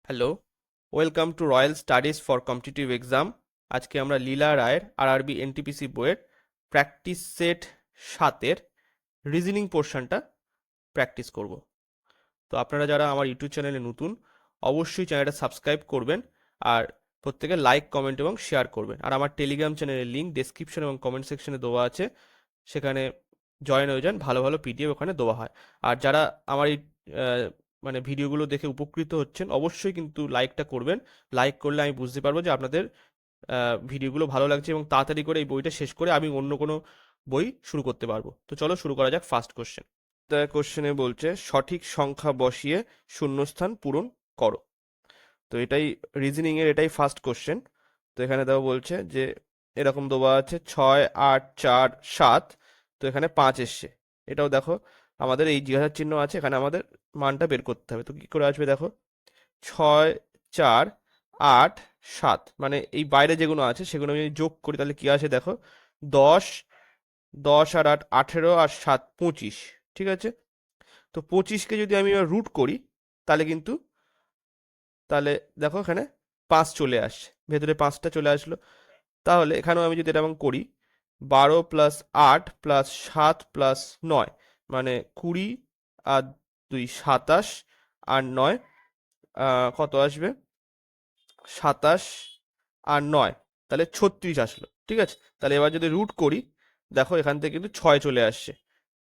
Hello, welcome to royal studies for competitive exam. আজকে আমরা লীলা রায়ের আরআরবি এনটিপিসি বইয়ের প্র্যাকটিস সেট 7-এর রিজনিং পোর্শনটা প্র্যাকটিস করব। তো আপনারা যারা আমার ইউটিউব চ্যানেলে নতুন, অবশ্যই চ্যানেলটা সাবস্ক্রাইব করবেন আর প্রত্যেকে লাইক, কমেন্ট এবং শেয়ার করবেন। আর আমার টেলিগ্রাম চ্যানেলের লিঙ্ক ডেসক্রিপশন এবং কমেন্ট সেকশনে দেওয়া আছে, সেখানে জয়েন হয়ে যান। ভালো ভালো পিডিএফ ওখানে দেওয়া হয়। আর যারা আমার এই আহ, মানে ভিডিওগুলো দেখে উপকৃত হচ্ছেন, অবশ্যই কিন্তু লাইকটা করবেন। লাইক করলে আমি বুঝতে পারবো যে আপনাদের ভিডিওগুলো ভালো লাগছে এবং তাড়াতাড়ি করে এই বইটা শেষ করে আমি অন্য কোনো বই শুরু করতে পারবো। তো চলো শুরু করা যাক ফার্স্ট কোশ্চেন। কোশ্চেনে বলছে সঠিক সংখ্যা বসিয়ে শূন্যস্থান পূরণ করো। তো এটাই রিজনিং এর, এটাই ফার্স্ট কোশ্চেন। তো এখানে দেখো বলছে যে এরকম দেওয়া আছে 6, 8, 4, 7। তো এখানে 5 এসছে। এটাও দেখো আমাদের এই জিজ্ঞাসার চিহ্ন আছে, এখানে আমাদের মানটা বের করতে হবে। তো কি করে আসবে দেখো, 6, 4, 8, 7, মানে এই বাইরে যেগুলো আছে সেগুলো আমি যদি যোগ করি তাহলে কি আসে দেখো, 10, 10 আর 8, 18 আর 7, 25। ঠিক আছে, তো 25কে যদি আমি রুট করি তাহলে কিন্তু, তাহলে দেখো এখানে 5 চলে আসছে, ভেতরে 5টা চলে আসলো। তাহলে এখানেও আমি যদি এরকম করি, 12 + 8 + 7 + 9, মানে 20 আর 2 27 আর 9 কত আসবে, 27 আর 9, তাহলে 36 আসলো। ঠিক আছে, তাহলে এবার যদি রুট করি, দেখো এখান থেকে কিন্তু 6 চলে আসছে,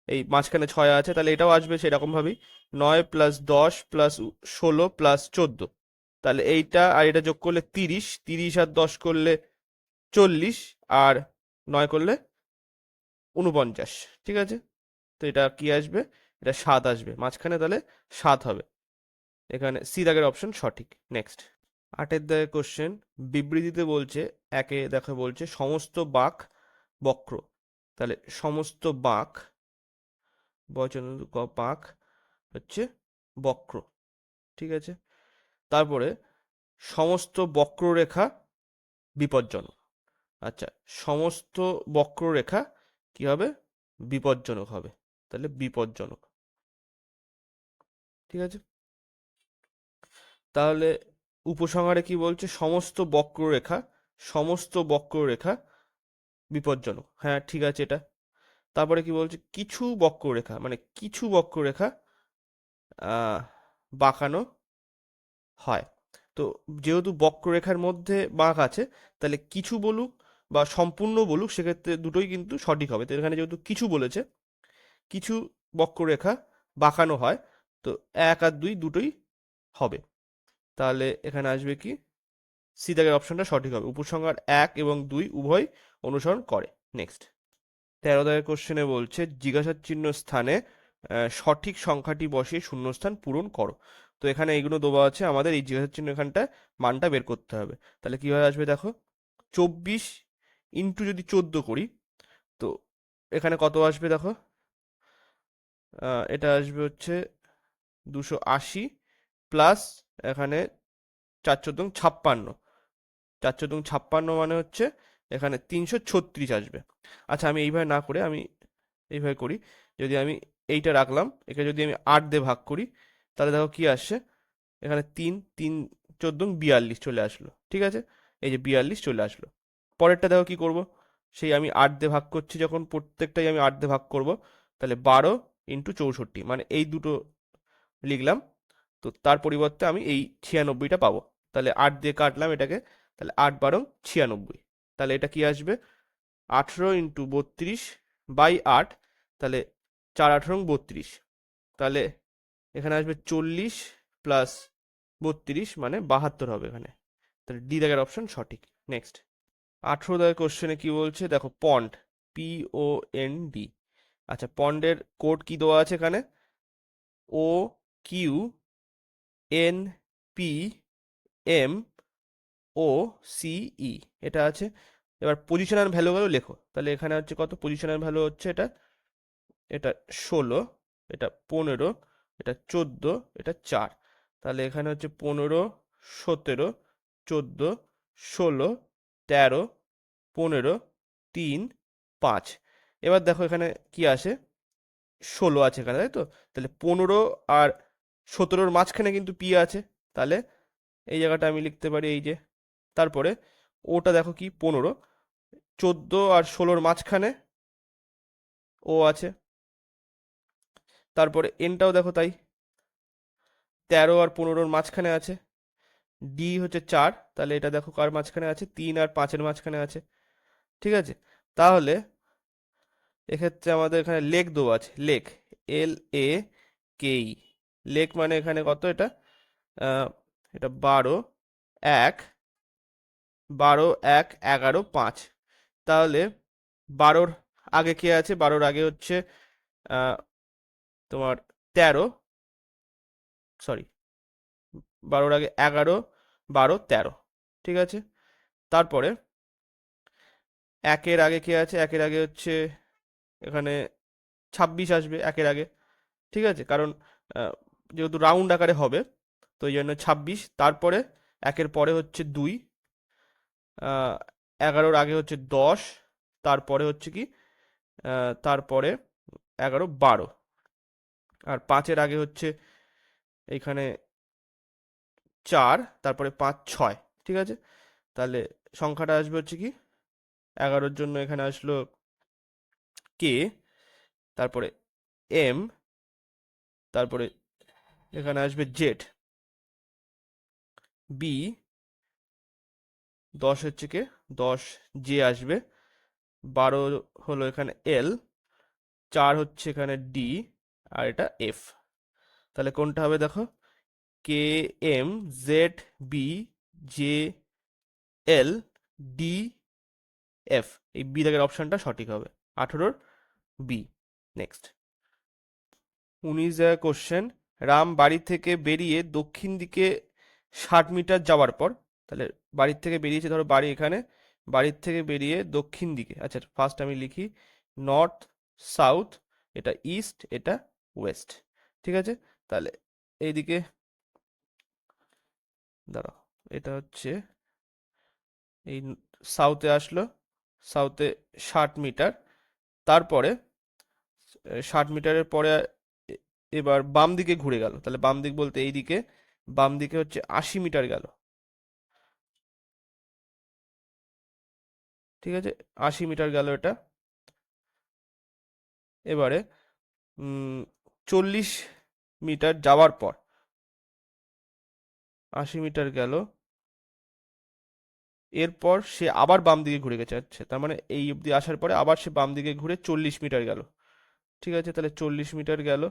এই মাঝখানে 6 আছে, তাহলে এটাও আসবে সেরকম ভাবেই। 9 + 10 + 16 + 14, তাহলে এইটা আর এটা যোগ করলে 30, 30 আর 10 করলে 40, আর 9 করলে 49। ঠিক আছে, তো এটা কি আসবে, এটা 7 আসবে মাঝখানে, তাহলে 7 হবে। এখানে সি দাগের অপশন সঠিক। নেক্সট, 8-এর দাগের কোশ্চেন। বিবৃতিতে বলছে, একে দেখো বলছে সমস্ত বাঁক বক্র। তাহলে সমস্ত বাঁক, বচন বাঁক হচ্ছে বক্র। ঠিক আছে, তারপরে সমস্ত বক্ররেখা বিপজ্জনক। আচ্ছা, সমস্ত বক্ররেখা কি হবে, বিপজ্জনক হবে, তাহলে বিপজ্জনক। ঠিক আছে, তাহলে উপসংহারে কি বলছে, সমস্ত বক্ররেখা, সমস্ত বক্ররেখা বিপজ্জনক। হ্যাঁ ঠিক আছে এটা। তারপরে কি বলছে, কিছু বক্ররেখা, মানে কিছু বক্ররেখা আহ বাঁকানো হয়। তো যেহেতু বক্ররেখার মধ্যে বাঁক আছে, তাহলে কিছু বলুক বা সম্পূর্ণ বলুক, সেক্ষেত্রে দুটোই কিন্তু সঠিক হবে। তো এখানে যেহেতু কিছু বলেছে, কিছু বক্ররেখা বাঁকানো হয়, তো 1 আর 2 দুটোই হবে। তাহলে এখানে আসবে কি, সি দাগের অপশনটা সঠিক হবে। উপসংহার 1 এবং 2 উভয় অনুসরণ করে। নেক্সট, 13 দাগের কোশ্চেনে বলছে জিজ্ঞাসার চিহ্ন স্থানে সঠিক সংখ্যাটি বসিয়ে শূন্যস্থান পূরণ করো। তো এখানে এইগুলো দেওয়া আছে, আমাদের এই জিজ্ঞাসার চিহ্ন এখানটা মানটা বের করতে হবে। তাহলে কিভাবে আসবে দেখো, 24 ইন্টু যদি 14 করি, তো এখানে কত আসবে দেখো, এটা আসবে হচ্ছে 280, প্লাস এখানে 4×4 = 56, 4×4 = 56, মানে হচ্ছে এখানে 336 আসবে। আচ্ছা, আমি এইভাবে না করে আমি এইভাবে করি, যদি আমি এইটা রাখলাম, একে যদি আমি 8 দিয়ে ভাগ করি, তাহলে দেখো কি আসছে, এখানে 3×3=14 42 চলে আসলো। ঠিক আছে, এই যে 42 চলে আসলো। পরেরটা দেখো কি করব, সেই আমি 8 দিয়ে ভাগ করছি যখন, প্রত্যেকটাই আমি 8 দিয়ে ভাগ করব, তাহলে 12×64, মানে এই দুটো লিখলাম। তো তার পরিবর্তে আমি এই 96টা পাবো। তাহলে 8 দিয়ে কাটলাম এটাকে, তাহলে 8 × 12 = 96। তাহলে এটা কি আসবে, 18×32/8, তাহলে 4×18 = 32। তাহলে এখানে আসবে 40 প্লাস 32, মানে 72 হবে এখানে। তাহলে ডি দাগের অপশন সঠিক। নেক্সট, 18 দাগের কোশ্চেনে কি বলছে দেখো, পন্ড, POND। আচ্ছা, পন্ডের কোড কি দেওয়া আছে এখানে, OQNPMOCE এটা আছে। এবার পজিশনাল ভ্যালুগুলো লেখো। তাহলে এখানে হচ্ছে কত, পজিশনাল ভ্যালু হচ্ছে এটা, এটা 16, এটা 15, এটা 14, এটা 4। তাহলে এখানে হচ্ছে 15, 17, 14, 16, 13, 15, 3, 5। এবার দেখো এখানে কি আসে, 16 আছে এখানে, তাই তো। তাহলে 15 আর 17-র মাঝখানে কিন্তু পি আছে, তাহলে এই জায়গাটা আমি লিখতে পারি এই যে। তারপরে ওটা দেখো কি 15, 14 আর 16-র মাঝখানে ও আছে। তারপরে এনটাও দেখো তাই, 13 আর 15-র মাঝখানে আছে। ডি হচ্ছে 4, তাহলে এটা দেখো কার মাঝখানে আছে, 3 আর 5-এর মাঝখানে আছে। ঠিক আছে, তাহলে এক্ষেত্রে আমাদের এখানে লেক দেওয়া আছে, লেক, LAKE, লেক মানে এখানে কত এটা, আহ, এটা 12, 1, 12, 1, 11, 5। তাহলে 12-র আগে কে আছে, 12-র আগে হচ্ছে আহ, তোমার 13, সরি, 12-র আগে 11, 12, 13। ঠিক আছে, তারপরে 1-এর আগে কে আছে, 1-এর আগে হচ্ছে এখানে 26 আসবে 1-এর আগে। ঠিক আছে, কারণ আহ, যেহেতু রাউন্ড আকারে হবে, তো এই জন্য 26। তারপরে 1-এর পরে হচ্ছে 2, 11-র আগে হচ্ছে 10, তারপরে হচ্ছে কি, তারপরে 11, 12, আর 5-এর আগে হচ্ছে এইখানে 4, তারপরে 5, 6। ঠিক আছে, তাহলে সংখ্যাটা আসবে হচ্ছে কি, 11-র জন্য এখানে আসলো কে, তারপরে এম, তারপরে এখানে আসবে জেড, বি, 10 হচ্ছে কে, 10 জে আসবে, 12 হলো এখানে এল, 4 হচ্ছে এখানে ডি, আর এটা এফ। তাহলে কোনটা হবে দেখো, কে, এম, জেড, বি, জে, এল, ডি, এফ। এই বি দাগের অপশনটা সঠিক হবে, 18-র বি। নেক্সট 19 কোশ্চেন, রাম বাড়ি থেকে বেরিয়ে দক্ষিণ দিকে 60 মিটার যাওয়ার পর, তাহলে বাড়ির থেকে বেরিয়েছে, ধরো বাড়ি এখানে, বাড়ির থেকে বেরিয়ে দক্ষিণ দিকে, আচ্ছা ফার্স্ট আমি লিখি নর্থ, সাউথ, এটা ইস্ট, এটা ওয়েস্ট। ঠিক আছে, তাহলে এইদিকে দাঁড়াও, এটা হচ্ছে এই সাউথে আসলো, সাউথে 60 মিটার, তারপরে 60 মিটারের পরে এবার বাম দিকে ঘুরে গেল, তাহলে বাম দিক বলতে এই দিকে, বাম দিকে হচ্ছে 80 মিটার গেল। ঠিক আছে, 80 মিটার গেল এটা। এবারে 40 মিটার যাওয়ার পর, 80 মিটার গেল, এরপর সে আবার বাম দিকে ঘুরে গেছে, আচ্ছা তার মানে এই অবধি আসার পরে আবার সে বাম দিকে ঘুরে 40 মিটার গেল। ঠিক আছে, তাহলে 40 মিটার গেল,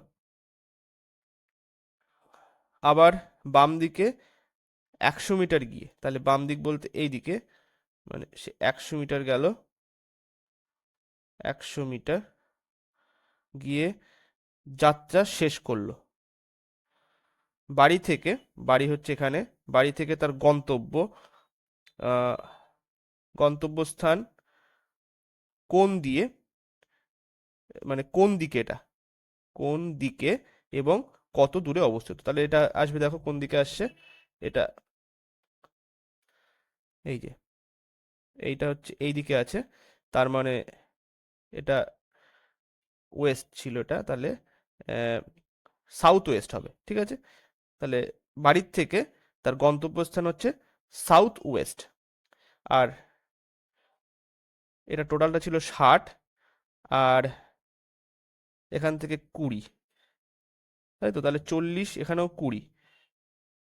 আবার বাম দিকে 100 মিটার গিয়ে, তাহলে বাম দিক বলতে এই দিকে, মানে সে 100 মিটার গেল, 100 মিটার গিয়ে যাত্রা শেষ করলো বাড়ি থেকে, বাড়ি হচ্ছে এখানে, বাড়ি থেকে তার গন্তব্য, আহ, গন্তব্যস্থান কোন দিয়ে, মানে কোন দিকে এটা, কোন দিকে এবং কত দূরে অবস্থিত, তাহলে এটা আসবে দেখো কোন দিকে আসছে, এটা এই যে, এইটা হচ্ছে এই দিকে আছে, তার মানে এটা ওয়েস্ট ছিল এটা, তাহলে সাউথ ওয়েস্ট হবে। ঠিক আছে, তাহলে বাড়ির থেকে তার গন্তব্যস্থান হচ্ছে সাউথ ওয়েস্ট, আর এটা টোটালটা ছিল 60, আর এখান থেকে 20, তাই তো, তাহলে 40, এখানেও 20,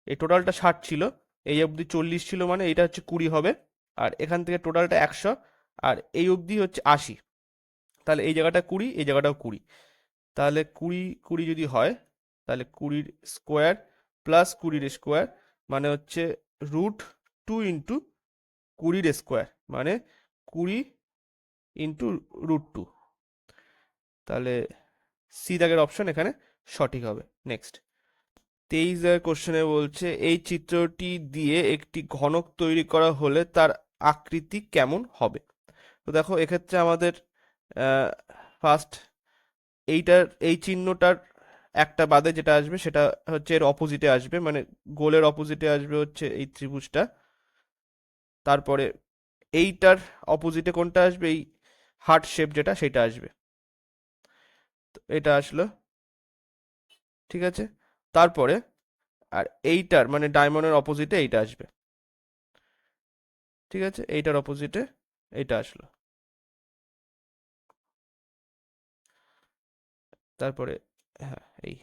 এই টোটালটা 60 ছিল, এই অবধি 40 ছিল, মানে এটা হচ্ছে 20 হবে, আর এখান থেকে টোটালটা 100, আর এই অবধি হচ্ছে 80, তাহলে এই জায়গাটা 20, এই জায়গাটাও 20, তাহলে 20, 20 যদি হয়, তাহলে 20-র স্কোয়ার প্লাস 20-র স্কোয়ার মানে হচ্ছে √2 ইন্টু 20-র স্কোয়ার, মানে 20 ইন্টু √2, তাহলে সি দাগের অপশন এখানে সঠিক হবে। নেক্সট 23 কোশ্চেনে বলছে এই চিত্রটি দিয়ে একটি ঘনক তৈরি করা হলে তার আকৃতি কেমন হবে। তো দেখো এক্ষেত্রে আমাদের ফার্স্ট এইটার, এই চিহ্নটার একটা বাদে যেটা আসবে সেটা হচ্ছে এর অপোজিটে আসবে, মানে গোলের অপোজিটে আসবে হচ্ছে এই ত্রিভুজটা, তারপরে এইটার অপোজিটে কোনটা আসবে, এই হার্ট শেপ যেটা সেটা আসবে, তো এটা আসলো। ঠিক আছে, তারপরে আর এইটার মানে ডায়মন্ডের অপোজিটে এইটা আসবে, ঠিক আছে, এইটার অপোজিটে এইটা আসলো। তারপরে হ্যাঁ এই,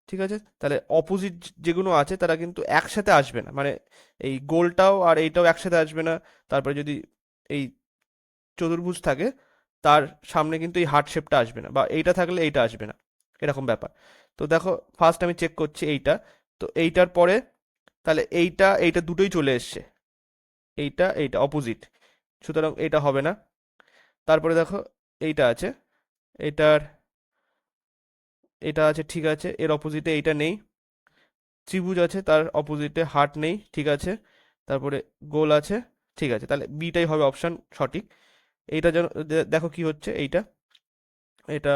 ঠিক আছে, তাহলে অপোজিট যেগুলো আছে তারা কিন্তু একসাথে আসবে না, মানে এই গোলটাও আর এইটাও একসাথে আসবে না। তারপরে যদি এই চতুর্ভুজ থাকে তার সামনে কিন্তু এই হার্ট শেপটা আসবে না, বা এইটা থাকলে এইটা আসবে না, এরকম ব্যাপার। তো দেখো ফার্স্ট আমি চেক করছি এইটা, তো এইটার পরে তাহলে এইটা এইটা দুটোই চলে এসছে, এইটা এইটা অপোজিট, সুতরাং এটা হবে না। তারপরে দেখো এইটা আছে, এইটার এটা আছে, ঠিক আছে, এর অপোজিটে এইটা নেই। ত্রিভুজ আছে তার অপোজিটে হার্ট নেই, ঠিক আছে। তারপরে গোল আছে, ঠিক আছে, তাহলে বিটাই হবে অপশন সঠিক। এইটা যেন দেখো কি হচ্ছে, এইটা এটা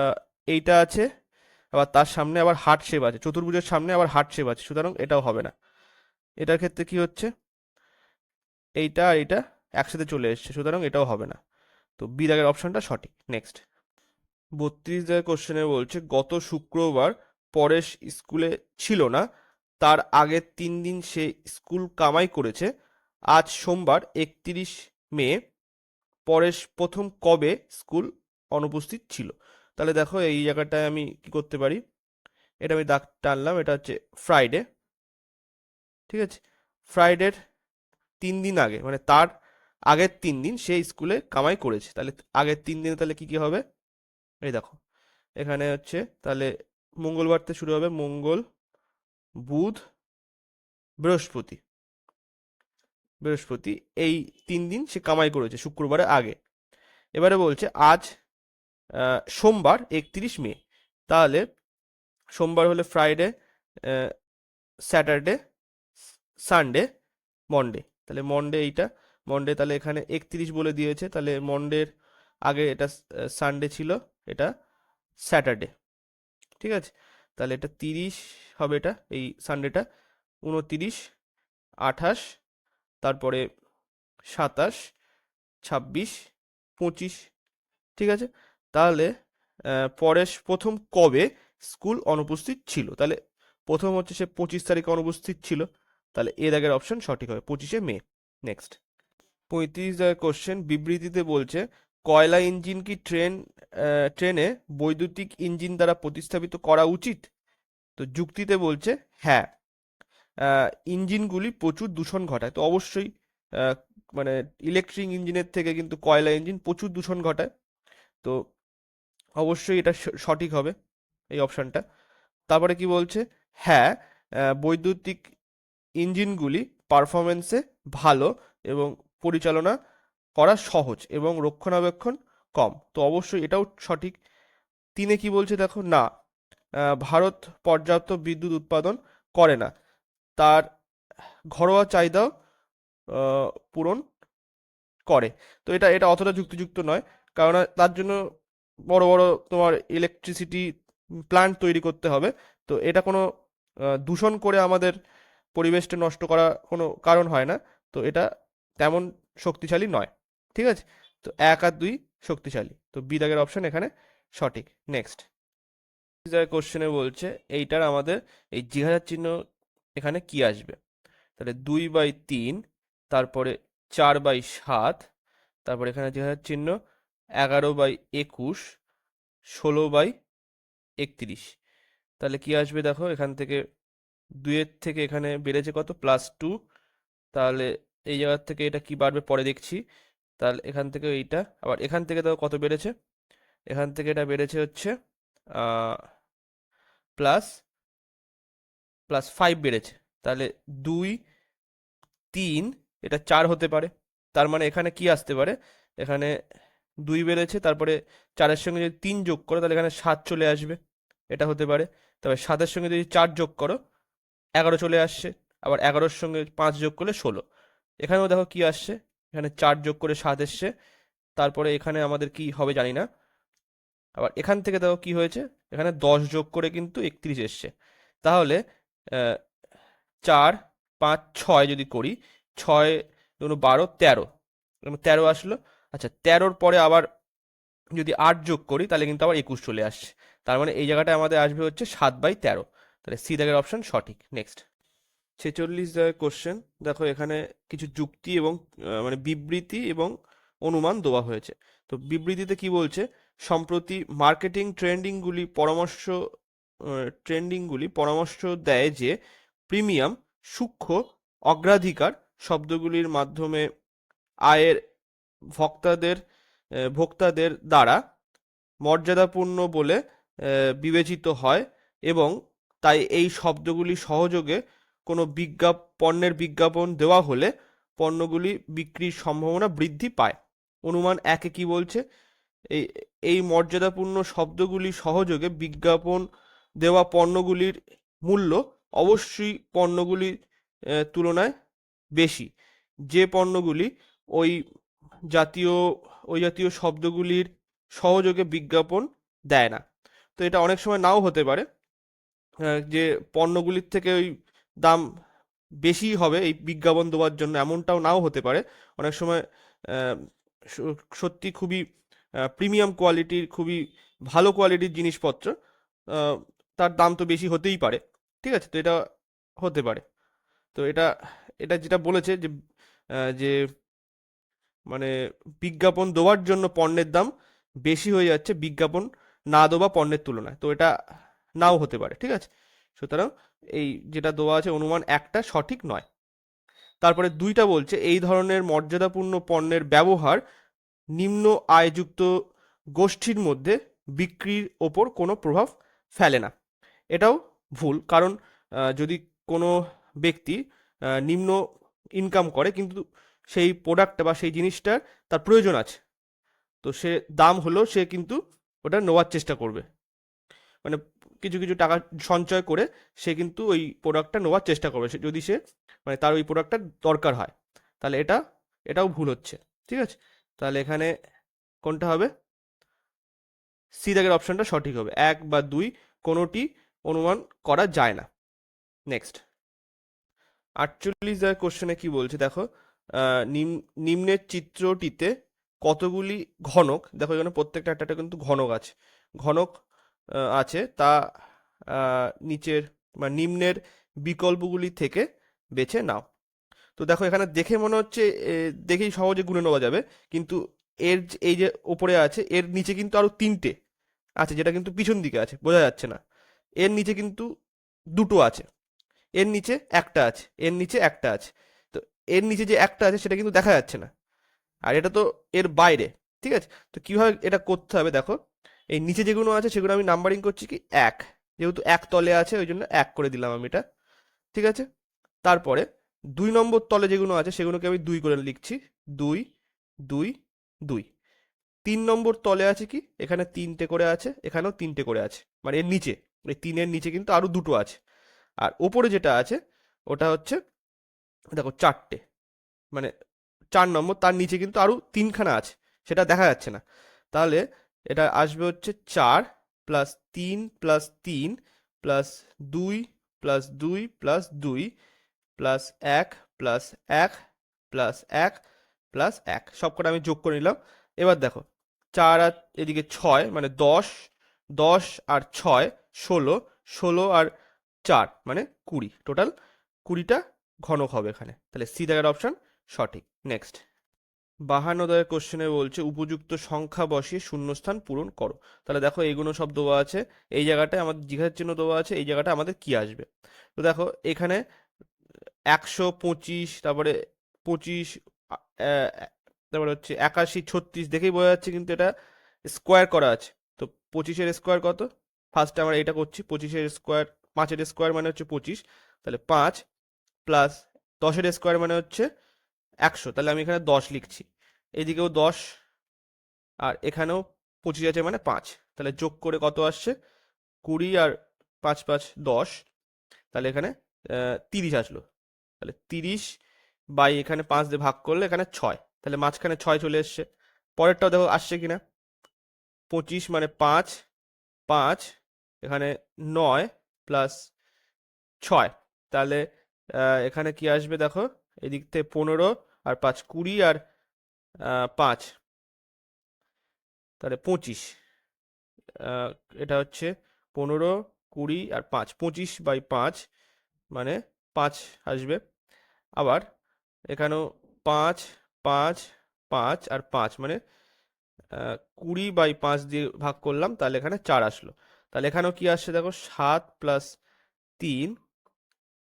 এইটা আছে, আবার তার সামনে আবার হার্ট শেপ আছে, চতুর্ভুজের সামনে আবার হার্ট শেপ আছে, সুতরাং এটাও হবে না। এটার ক্ষেত্রে কি হচ্ছে, এইটা আর এইটা একসাথে চলে এসছে, সুতরাং এটাও হবে না। তো বি দাগের অপশনটা সঠিক। নেক্সট 32 দাগের কোশ্চেনে বলছে গত শুক্রবার পরেশ স্কুলে ছিল না, তার আগের 3 দিন সে স্কুল কামাই করেছে, আজ সোমবার 31 মে পরেশ প্রথম কবে স্কুল অনুপস্থিত ছিল। তাহলে দেখো এই জায়গাটায় আমি কি করতে পারি, এটা আমি দাগ টানলাম, এটা হচ্ছে ফ্রাইডে, ঠিক আছে, ফ্রাইডের 3 দিন আগে মানে তার আগের 3 দিন সে স্কুলে কামাই করেছে, তাহলে আগের 3 দিনে তাহলে কি কি হবে, এই দেখো এখানে হচ্ছে তাহলে মঙ্গলবার থেকে শুরু হবে, মঙ্গল বুধ বৃহস্পতি, বৃহস্পতি, এই 3 দিন সে কামাই করেছে শুক্রবারের আগে। এবারে বলছে আজ সোমবার 31 মে, তাহলে সোমবার হলে ফ্রাইডে, স্যাটারডে, সানডে, মন্ডে, তাহলে মন্ডে এইটা, মন্ডে তাহলে এখানে 31 বলে দিয়েছে, তাহলে মন্ডের আগে এটা সানডে ছিল, এটা স্যাটারডে, ঠিক আছে, তাহলে এটা 30 হবে, এটা এই সানডেটা 29, 28, তারপরে 27, 26, 25, ঠিক আছে। তাহলে পরেশ প্রথম কবে স্কুল অনুপস্থিত ছিল, তাহলে প্রথম হচ্ছে সে 25 তারিখে অনুপস্থিত ছিল, তাহলে এ দাগের অপশন সঠিক হবে 25 মে। নেক্সট 35 দাগের কোশ্চেন, বিবৃতিতে বলছে কয়লা ইঞ্জিন কি ট্রেনে বৈদ্যুতিক ইঞ্জিন দ্বারা প্রতিস্থাপিত করা উচিত। তো যুক্তিতে বলছে হ্যাঁ, ইঞ্জিনগুলি প্রচুর দূষণ ঘটায়, তো অবশ্যই আহ, মানে ইলেকট্রিক ইঞ্জিনের থেকে কিন্তু কয়লা ইঞ্জিন প্রচুর দূষণ ঘটায়, তো অবশ্যই এটা সঠিক হবে এই অপশানটা। তারপরে কি বলছে, হ্যাঁ, বৈদ্যুতিক ইঞ্জিনগুলি পারফরমেন্সে ভালো এবং পরিচালনা করা সহজ এবং রক্ষণাবেক্ষণ কম, তো অবশ্যই এটাও সঠিক। তিনে কি বলছে দেখো, না, ভারত পর্যাপ্ত বিদ্যুৎ উৎপাদন করে না, তার ঘরোয়া চাহিদাও পূরণ করে, তো এটা এটা অতটা যুক্তিযুক্ত নয়, কারণ তার জন্য বড় বড় তোমার ইলেকট্রিসিটি প্ল্যান্ট তৈরি করতে হবে, তো এটা কোনো দূষণ করে আমাদের পরিবেশটা নষ্ট করা কোনো কারণ হয় না, তো এটা তেমন শক্তিশালী নয়, ঠিক আছে। তো 1 আর 2 শক্তিশালী, তো বি দাগের অপশন এখানে সঠিক। নেক্সট কোশ্চেনে বলছে এইটার আমাদের এই জিহাজার চিহ্ন এখানে কি আসবে, তাহলে 2/3, তারপরে 4/7, তারপরে এখানে জিহাজার চিহ্ন 11/21, 16/31, তাহলে কি আসবে দেখো, এখান থেকে 2-এর থেকে এখানে বেড়েছে কত, +2, তাহলে এই জায়গার থেকে এটা কি বাড়বে পরে দেখছি, তাহলে এখান থেকে এইটা, আবার এখান থেকে দেখো কত বেড়েছে, এখান থেকে এটা বেড়েছে হচ্ছে প্লাস +5 বেড়েছে, তাহলে 2, 3, এটা 4 হতে পারে, তার মানে এখানে কি আসতে পারে, এখানে 2 বেড়েছে, তারপরে 4-এর সঙ্গে যদি 3 যোগ করো তাহলে এখানে 7 চলে আসবে, এটা হতে পারে। তবে 7-এর সঙ্গে যদি 4 যোগ করো 11 চলে আসছে, আবার 11-এর সঙ্গে 5 যোগ করলে 16, এখানেও দেখো কি আসছে, এখানে 4 যোগ করে 7 এসছে, তারপরে এখানে আমাদের কি হবে জানি না, আবার এখান থেকে দেখো কি হয়েছে, এখানে 10 যোগ করে কিন্তু 31 এসছে, তাহলে 4, 5, 6 যদি করি, 6, 12, 13, 13 আসলো, আচ্ছা 13-র পরে আবার যদি 8 যোগ করি তাহলে কিন্তু আবার 21 চলে আসছে, তার মানে এই জায়গাটায় আমাদের আসবে হচ্ছে 7/13, তাহলে সি দাগের অপশন সঠিক। নেক্সট 46 দাগের কোশ্চেন, দেখো এখানে কিছু যুক্তি এবং মানে বিবৃতি এবং অনুমান দেওয়া হয়েছে। তো বিবৃতিতে কি বলছে, সম্প্রতি মার্কেটিং ট্রেন্ডিংগুলি পরামর্শ দেয় যে প্রিমিয়াম, সূক্ষ্ম, অগ্রাধিকার শব্দগুলির মাধ্যমে আয়ের ভোক্তাদের দ্বারা মর্যাদাপূর্ণ বলে বিবেচিত হয় এবং তাই এই শব্দগুলি সহযোগে কোনো পণ্যের বিজ্ঞাপন দেওয়া হলে পণ্যগুলি বিক্রির সম্ভাবনা বৃদ্ধি পায়। অনুমান একে কি বলছে, এই এই মর্যাদাপূর্ণ শব্দগুলি সহযোগে বিজ্ঞাপন দেওয়া পণ্যগুলির মূল্য অবশ্যই পণ্যগুলির তুলনায় বেশি, যে পণ্যগুলি ওই জাতীয় শব্দগুলির সহযোগে বিজ্ঞাপন দেয় না। তো এটা অনেক সময় নাও হতে পারে, যে পণ্যগুলির থেকে ওই দাম বেশি হবে এই বিজ্ঞাপন দেওয়ার জন্য, এমনটাও নাও হতে পারে। অনেক সময় সত্যি খুবই প্রিমিয়াম কোয়ালিটির, খুবই ভালো কোয়ালিটির জিনিসপত্র, তার দাম তো বেশি হতেই পারে। ঠিক আছে, তো এটা হতে পারে। তো এটা এটা যেটা বলেছে যে যে মানে বিজ্ঞাপন দেওয়ার জন্য পণ্যের দাম বেশি হয়ে যাচ্ছে বিজ্ঞাপন না দেওয়া পণ্যের তুলনায়, তো এটা নাও হতে পারে। ঠিক আছে, সুতরাং এই যেটা দেওয়া আছে অনুমান একটা সঠিক নয়। তারপরে দুইটা বলছে এই ধরনের মর্যাদাপূর্ণ পণ্যের ব্যবহার নিম্ন আয়যুক্ত গোষ্ঠীর মধ্যে বিক্রির ওপর কোনো প্রভাব ফেলে না। এটাও ভুল, কারণ যদি কোনো ব্যক্তি নিম্ন ইনকাম করে কিন্তু সেই প্রোডাক্টটা বা সেই জিনিসটার তার প্রয়োজন আছে, তো সে দাম হলেও সে কিন্তু ওটা নেওয়ার চেষ্টা করবে, মানে কিছু কিছু টাকা সঞ্চয় করে সে কিন্তু ওই প্রোডাক্টটা নেওয়ার চেষ্টা করবে, যদি সে মানে তার ওই প্রোডাক্টটা দরকার হয়। তাহলে এটাও ভুল হচ্ছে। ঠিক আছে, তাহলে এখানে কোনটা হবে, সি দাগের অপশনটা সঠিক হবে, 1 বা 2 কোনোটি অনুমান করা যায় না। নেক্সট 48 দাগের কোশ্চেনে কি বলছে, দেখো নিম্নের চিত্রটিতে কতগুলি ঘনক, দেখো এখানে প্রত্যেকটা একটা কিন্তু ঘনক আছে, তা নিচের বা নিম্নের বিকল্পগুলি থেকে বেছে নাও। তো দেখো এখানে দেখে মনে হচ্ছে দেখেই সহজে গুণে নেওয়া যাবে, কিন্তু এই যে ওপরে আছে এর নিচে কিন্তু আরো 3টে আছে, যেটা কিন্তু পিছন দিকে আছে, বোঝা যাচ্ছে না। এর নিচে কিন্তু দুটো আছে, এর নিচে একটা আছে, এর নিচে একটা আছে। তো এর নিচে যে একটা আছে সেটা কিন্তু দেখা যাচ্ছে না, আর এটা তো এর বাইরে। ঠিক আছে, তো কিভাবে এটা করতে হবে, দেখো এই নিচে যেগুলো আছে সেগুলো আমি নাম্বারিং করছি কি 1, যেহেতু 1 তলে আছে ওই জন্য 1 করে দিলাম আমি এটা। ঠিক আছে, তারপরে 2 নম্বর তলে যেগুলো আছে সেগুলোকে আমি 2 করে লিখছি, 2 2 2। 3 নম্বর তলে আছে কি, এখানে 3টে করে আছে, এখানেও 3টে করে আছে, মানে এর নিচে, এই 3-এর নিচে কিন্তু আরো দুটো আছে। আর ওপরে যেটা আছে ওটা হচ্ছে দেখো 4টে, মানে 4 নম্বর, তার নিচে কিন্তু আরো 3খানা আছে, সেটা দেখা যাচ্ছে না। তাহলে এটা আসবে হচ্ছে 4 plus 3 plus 3 plus 2 plus 2 plus 2 plus 1 plus 1 plus 1 plus 1, সব কটা আমি যোগ করে নিলাম। এবার দেখো 4 আর এদিকে 6 মানে 10, 10 আর 6 16, 16 আর 4 মানে 20, টোটাল 20টা ঘনক হবে এখানে। তাহলে সি দাগের অপশন সঠিক। নেক্সট 52 দাগের কোশ্চেনে বলছে উপযুক্ত সংখ্যা বসিয়ে শূন্যস্থান পূরণ করো। তাহলে দেখো এইগুলো সব দেওয়া আছে, এই জায়গাটায় আমাদের জিজ্ঞাসার চিহ্ন দেওয়া আছে, এই জায়গাটা আমাদের কি আসবে। তো দেখো এখানে 125, তারপরে 25, তারপরে হচ্ছে 81, 36 দেখেই বোঝা যাচ্ছে কিন্তু এটা স্কোয়ার করা আছে। তো 25-এর স্কোয়ার কত, ফার্স্টে আমরা এটা করছি, 25-এর স্কোয়ার, 5-এর স্কোয়ার মানে হচ্ছে 25, তাহলে 5 প্লাস 10-এর স্কোয়ার মানে হচ্ছে 100, তাহলে আমি এখানে 10 লিখছি, এইদিকেও 10 আর এখানেও 25 আছে মানে 5, তাহলে যোগ করে কত আসছে 20 আর 5 5 10, তাহলে এখানে 30 আসলো। তাহলে 30 বাই এখানে 5 দিয়ে ভাগ করলে এখানে 6, তাহলে মাঝখানে 6 চলে এসছে। পরেরটাও দেখো আসছে কিনা, 25 মানে 5 5, এখানে 9 প্লাস 6, তাহলে এখানে কি আসবে দেখো, এদিক থেকে 15 আর 5 20 আর 5, তাহলে 25, এটা হচ্ছে 15 20 আর 5, 25/5 মানে 5 আসবে। আবার এখানেও 5, 5, 5 আর 5 মানে 20/5 দিয়ে ভাগ করলাম, তাহলে এখানে 4 আসলো। তাহলে এখানেও কি আসছে দেখো, 7 + 3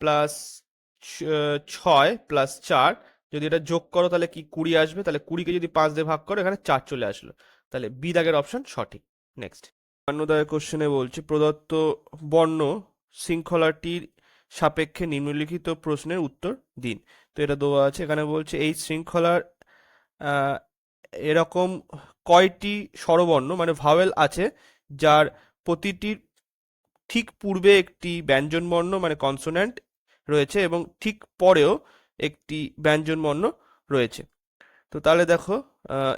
+ 6 + 4, যদি এটা যোগ করো তাহলে কি 20 আসবে। তাহলে 20কে যদি 5 দিয়ে ভাগ করো এখানে 4 চলে আসলো। তাহলে বি দাগের অপশন সঠিক। নেক্সট, 52 দাগের কোশ্চেনে বলছে প্রদত্ত বর্ণ শৃঙ্খলাটির সাপেক্ষে নিম্নলিখিত প্রশ্নের উত্তর দিন। তো এটা দেওয়া আছে, এখানে বলছে এই শৃঙ্খলার আহ, এরকম কয়টি স্বরবর্ণ মানে ভাওয়েল আছে যার প্রতিটির ঠিক পূর্বে একটি ব্যঞ্জনবর্ণ মানে কনসোন্যান্ট রয়েছে এবং ঠিক পরেও একটি ব্যঞ্জনবর্ণ রয়েছে। তো তাহলে দেখো,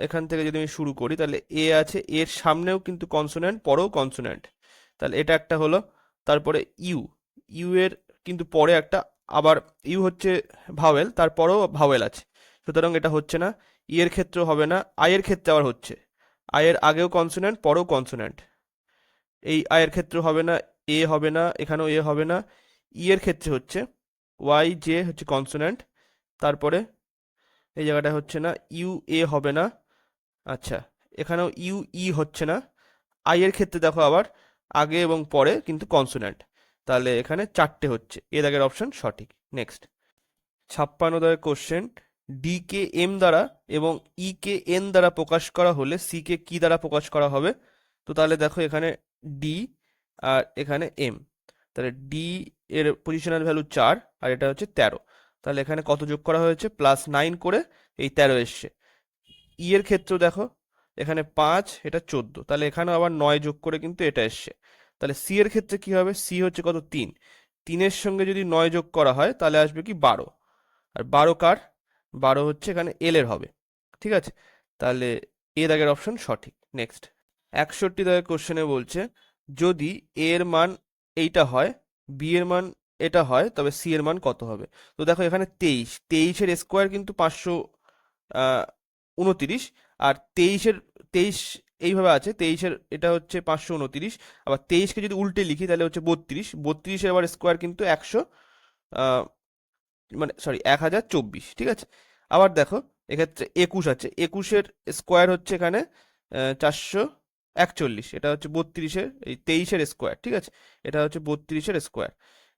এখান থেকে যদি আমি শুরু করি তাহলে এ আছে, এর সামনেও কিন্তু কনসোন্যান্ট, পরেও কনসোন্যান্ট, তাহলে এটা একটা হলো। তারপরে ইউ, ইউ এর কিন্তু পরে একটা আবার ইউ হচ্ছে ভাওয়েল, তারপরেও ভাওয়েল আছে, সুতরাং এটা হচ্ছে না। ই এর ক্ষেত্রেও হবে না, আই এর ক্ষেত্রে আবার হচ্ছে, আই এর আগেও কনসোন্যান্ট পরেও কনসোন্যান্ট, এই আই এর ক্ষেত্রে হবে না, এ হবে না, এখানেও এ হবে না। ই এর ক্ষেত্রে হচ্ছে, ওয়াই জে হচ্ছে কনসোন্যান্ট, তারপরে এই জায়গাটা হচ্ছে না, ইউ এ হবে না, আচ্ছা এখানেও ইউ ই হচ্ছে না। আই এর ক্ষেত্রে দেখো আবার আগে এবং পরে কিন্তু কনসোন্যান্ট, তাহলে এখানে 4টে হচ্ছে, এ দাগের অপশন সঠিক। নেক্সট, 56 দাগের কোশ্চেন, ডি কে এম দ্বারা এবং ই কে এন দ্বারা প্রকাশ করা হলে সি কে কি দ্বারা প্রকাশ করা হবে। তো তাহলে দেখো এখানে ডি আর এখানে এম, তাহলে ডি এর পজিশনাল ভ্যালু 4 আর এটা হচ্ছে 13, তাহলে এখানে কত যোগ করা হয়েছে, +9 করে এই 13 এসছে। ই এর ক্ষেত্রেও দেখো এখানে 5, এটা 14, তাহলে এখানে আবার 9 যোগ করে কিন্তু এটা এসছে। তাহলে সি এর ক্ষেত্রে কি হবে, সি হচ্ছে কত, 3, 3-এর সঙ্গে যদি 9 যোগ করা হয় তাহলে আসবে কি 12, আর 12 কার, 12 হচ্ছে এখানে এল এর হবে। ঠিক আছে, তাহলে এ দাগের অপশন সঠিক। নেক্সট, 61 দাগের কোশ্চেনে বলছে যদি এ এর মান এইটা হয়, বি এর মান এটা হয়, তবে সি এর মান কত হবে। তো দেখো এখানে 23, 23-এর স্কোয়ার কিন্তু 529, আর 23 এইভাবে আছে, 23-এর এটা হচ্ছে 529, আবার 23কে যদি উল্টে লিখি তাহলে হচ্ছে 32, 32-এর আবার স্কোয়ার কিন্তু 100, মানে সরি 1024, ঠিক আছে। আবার দেখো এক্ষেত্রে 21 আছে, 21-এর স্কোয়ার হচ্ছে এখানে 441, এটা হচ্ছে 32-এর এই 23-এর স্কোয়ার, ঠিক আছে, এটা হচ্ছে 32-এর স্কোয়ার,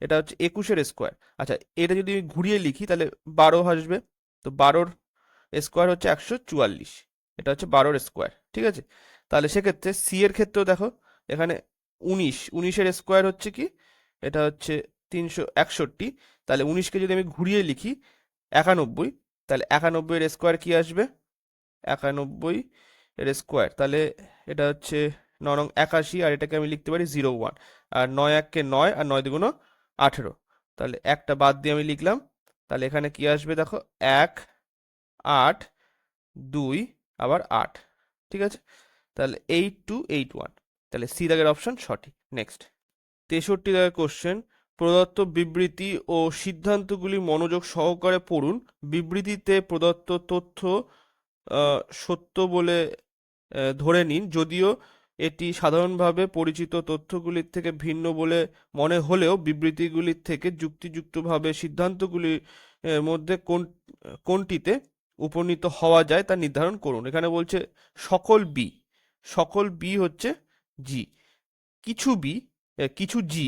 এটা হচ্ছে 21-এর স্কোয়ার। আচ্ছা এটা যদি আমি ঘুরিয়ে লিখি তাহলে 12 আসবে, তো 12-র স্কোয়ার হচ্ছে 144, এটা হচ্ছে 12-র স্কোয়ার, ঠিক আছে। তাহলে সেক্ষেত্রে সি এর ক্ষেত্রেও দেখো এখানে 19-এর স্কোয়ার হচ্ছে কি, এটা হচ্ছে 361, তাহলে 19-কে যদি আমি ঘুরিয়ে লিখি 91, তাহলে 91-এর স্কোয়ার কি আসবে, 91 এর স্কোয়ার, তাহলে এটা হচ্ছে 9 81, আর এটাকে আমি লিখতে পারি 01, আর 9 1-কে 9 আর 9 2 18, তাহলে একটা বাদ দিয়ে আমি লিখলাম, তাহলে এখানে কি আসবে দেখো 1 8 2 আবার 8, ঠিক আছে, তাহলে 8281, তাহলে সি দাগের অপশন সঠিক। নেক্সট, 63 দাগের কোশ্চেন, প্রদত্ত বিবৃতি ও সিদ্ধান্তগুলি মনোযোগ সহকারে পড়ুন। বিবৃতিতে প্রদত্ত তথ্য সত্য বলে ধরে নিন, যদিও এটি সাধারণভাবে পরিচিত তথ্যগুলির থেকে ভিন্ন বলে মনে হলেও বিবৃতিগুলির থেকে যুক্তিযুক্তভাবে সিদ্ধান্তগুলির মধ্যে কোনটিতে উপনীত হওয়া যায় তা নির্ধারণ করুন। এখানে বলছে সকল বি, সকল বি হচ্ছে জি, কিছু বি, কিছু জি,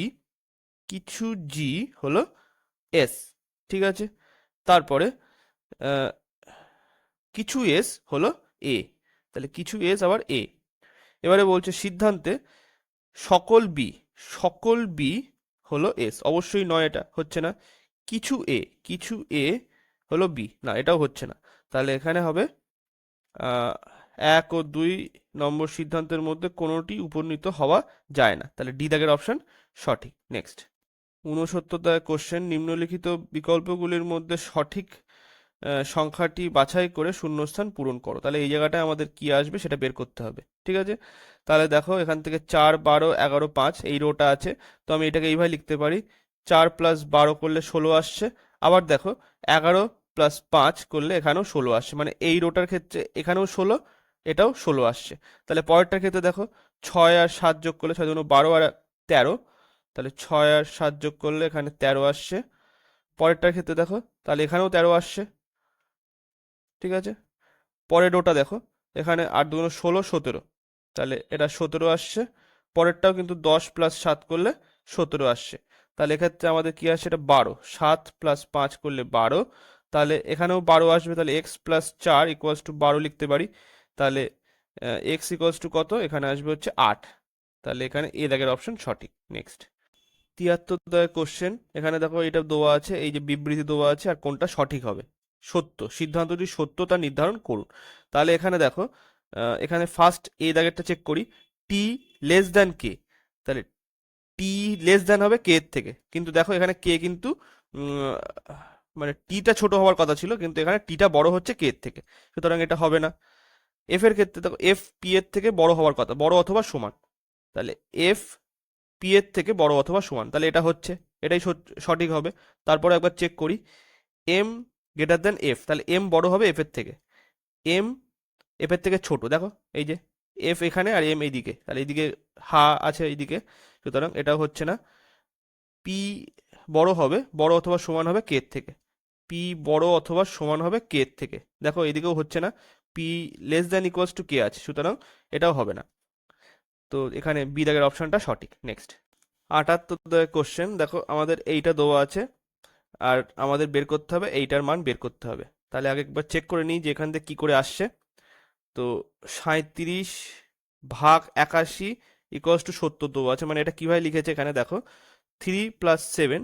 কিছু জি হলো এস, ঠিক আছে। তারপরে আহ, কিছু এস হলো এ, তাহলে কিছু এস আবার এ। এবারে বলছে সিদ্ধান্তে সকল বি, সকল বি হলো এস, অবশ্যই নয়, এটা হচ্ছে না। কিছু এ, কিছু এ হলো বি, না এটাও হচ্ছে না, তাহলে এখানে হবে 1 ও 2 নম্বর সিদ্ধান্তের মধ্যে কোনোটি উপনীত হওয়া যায় না, তাহলে ডি দাগের অপশন সঠিক। নেক্সট, 69 দাগের কোশ্চেন, নিম্নলিখিত বিকল্পগুলির মধ্যে সঠিক সংখ্যাটি বাছাই করে শূন্যস্থান পূরণ করো। তাহলে এই জায়গাটায় আমাদের কি আসবে সেটা বের করতে হবে, ঠিক আছে। তাহলে দেখো এখান থেকে 4 12 11 5 এই রোটা আছে, তো আমি এটাকে এইভাবে লিখতে পারি, 4 + 12 করলে 16 আসছে। আবার দেখো 11 + 5 করলে এখানেও 16 আসছে, মানে এই রোটার ক্ষেত্রে এখানেও 16, এটাও 16 আসছে। তাহলে পরেরটার ক্ষেত্রে দেখো 6 আর 7 যোগ করলে 6 2 12 আর 13, তাহলে 6 আর 7 যোগ করলে এখানে 13 আসছে। পরেরটার ক্ষেত্রে দেখো, তাহলে এখানেও 13 আসছে। ঠিক আছে, পরের রোটা দেখো, এখানে 8 দুগুণ 16, 17, তাহলে এটা 17 আসছে। পরেরটাও কিন্তু 10 প্লাস 7 করলে 17 আসছে। তাহলে এক্ষেত্রে আমাদের কি আসছে, এটা 12, 7 প্লাস 5 করলে 12, তাহলে এখানেও 12 আসবে। তাহলে এক্স প্লাস 4 ইকুয়ালস টু 12 লিখতে পারি। তাহলে এক্স ইকুয়ালস টু কত, এখানে আসবে হচ্ছে 8। তাহলে এখানে এ দাগের অপশন সঠিক। নেক্সট 73 দাগের কোশ্চেন, এখানে দেখো এটা দেওয়া আছে, এই যে বিবৃতি দেওয়া আছে, আর কোনটা সঠিক হবে। সত্য, সিদ্ধান্তটি সত্য তা নির্ধারণ করুন। তাহলে এখানে দেখো, এখানে ফার্স্ট এ দাগেরটা চেক করি, টি লেস দ্যান কে। তাহলে টি লেস দ্যান হবে কে এর থেকে, কিন্তু দেখো এখানে কে কিন্তু উম, মানে টিটা ছোট হওয়ার কথা ছিল, কিন্তু এখানে টিটা বড় হচ্ছে কে এর থেকে, সুতরাং এটা হবে না। এফ এর ক্ষেত্রে দেখো, এফ পি এর থেকে বড় হওয়ার কথা, বড় অথবা সমান। তাহলে এফ পি এর থেকে বড় অথবা সমান, তাহলে এটা হচ্ছে, এটাই সঠিক হবে। তারপরে একবার চেক করি, এম গ্রেটার দেন এফ, তাহলে এম বড় হবে এফ এর থেকে, এম এফ এর থেকে ছোট। দেখো এই যে এফ এখানে আর এম এইদিকে, তাহলে এইদিকে হা আছে এইদিকে, সুতরাং এটাও হচ্ছে না। পি বড় হবে, বড় অথবা সমান হবে কে এর থেকে, পি বড় অথবা সমান হবে কে এর থেকে। দেখো এইদিকেও হচ্ছে না, P less than equals to K আছে, সুতরাং এটাও হবে না। তো এখানে বি দাগের অপশনটা সঠিক। নেক্সট 78 কোশ্চেন, দেখো আমাদের এইটা দেওয়া আছে, আর আমাদের বের করতে হবে এইটার মান বের করতে হবে। তাহলে আগে একবার চেক করে নিই যে এখান থেকে কি করে আসছে। তো 37 ভাগ 81 ইকুয়ালস টু 70 দেওয়া আছে, মানে এটা কিভাবে লিখেছে এখানে দেখো, 3 প্লাস 7,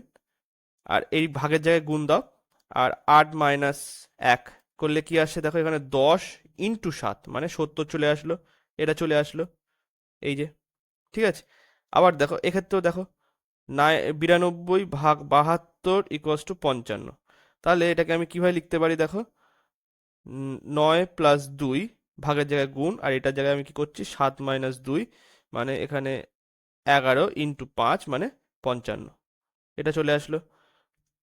আর এই ভাগের জায়গায় গুণ দাও, আর 8 মাইনাস 1 করলে কি আসছে দেখো, এখানে 10 ইন্টু 7, মানে 70 চলে আসলো, এটা চলে আসলো, এই যে। ঠিক আছে, আবার দেখো এক্ষেত্রেও দেখো, 92 ভাগ 72 ইকুয়ালস টু 55। তাহলে এটাকে আমি কিভাবে লিখতে পারি দেখো, 9 প্লাস 2 ভাগের জায়গায় গুণ, আর এটার জায়গায় আমি কি করছি, 7 মাইনাস 2, মানে এখানে 11 ইন্টু 5 মানে 55, এটা চলে আসলো।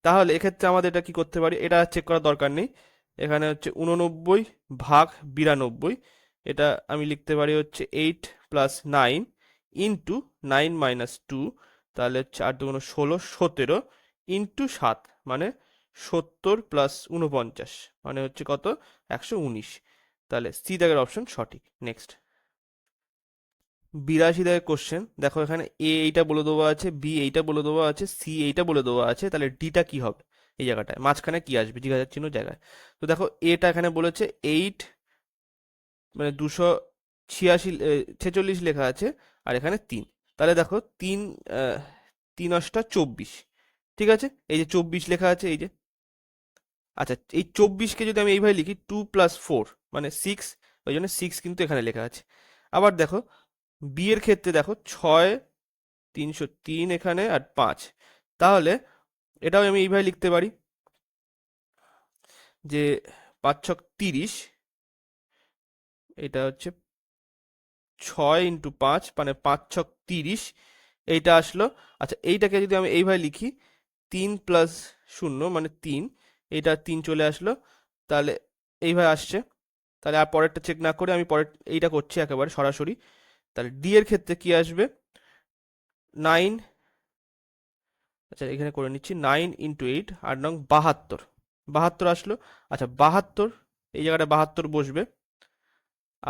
তাহলে এক্ষেত্রে আমাদের এটা কি করতে পারি, এটা চেক করার দরকার নেই। এখানে হচ্ছে 89 ভাগ 92, এটা আমি লিখতে পারি হচ্ছে 8 প্লাস 9 ইন্টু 9 মাইনাস 2, তাহলে হচ্ছে 8 দুগুণ 16, 17 ইন্টু 7, মানে 70 প্লাস 49, মানে হচ্ছে কত, 119। তাহলে সি দাগের অপশন সঠিক। নেক্সট 82 দাগের কোশ্চেন, দেখো এখানে এ এইটা বলে দেওয়া আছে, বি এইটা বলে দেওয়া আছে, সি এইটা বলে দেওয়া আছে, তাহলে ডিটা কি হবে এই জায়গাটায়, মাঝখানে কি আসবে জিজ্ঞাসার চিহ্ন জায়গায়। তো দেখো এটা এখানে বলেছে 8, মানে 286, 46 লেখা আছে, আর এখানে 3, তাহলে দেখো 3, 3 অষ্টা 24। ঠিক আছে, এই যে 24 লেখা আছে, এই যে। আচ্ছা, এই 24কে যদি আমি এইভাবে লিখি, 2 প্লাস 4 মানে 6, ওই জন্য 6 কিন্তু এখানে লেখা আছে। আবার দেখো বি এর ক্ষেত্রে দেখো, 6, 303 এখানে, আর 5, তাহলে এটাও আমি এইভাবে লিখতে পারি যে 5 ছক 30, এটা হচ্ছে 6 ইন্টু 5, মানে 5 ছক 30, এইটা আসলো। আচ্ছা, এইটাকে যদি আমি এইভাবে লিখি, 3 প্লাস 0 মানে 3, এইটা 3 চলে আসলো, তাহলে এইভাবে আসছে। তাহলে আর পরেরটা চেক না করে আমি পরের এইটা করছি একেবারে সরাসরি। তাহলে ডি এর ক্ষেত্রে কি আসবে, 9, আচ্ছা এখানে করে নিচ্ছি, 9 ইন্টু 8, 8 নং 72, 72 আসলো। আচ্ছা 72, এই জায়গাটা 72 বসবে,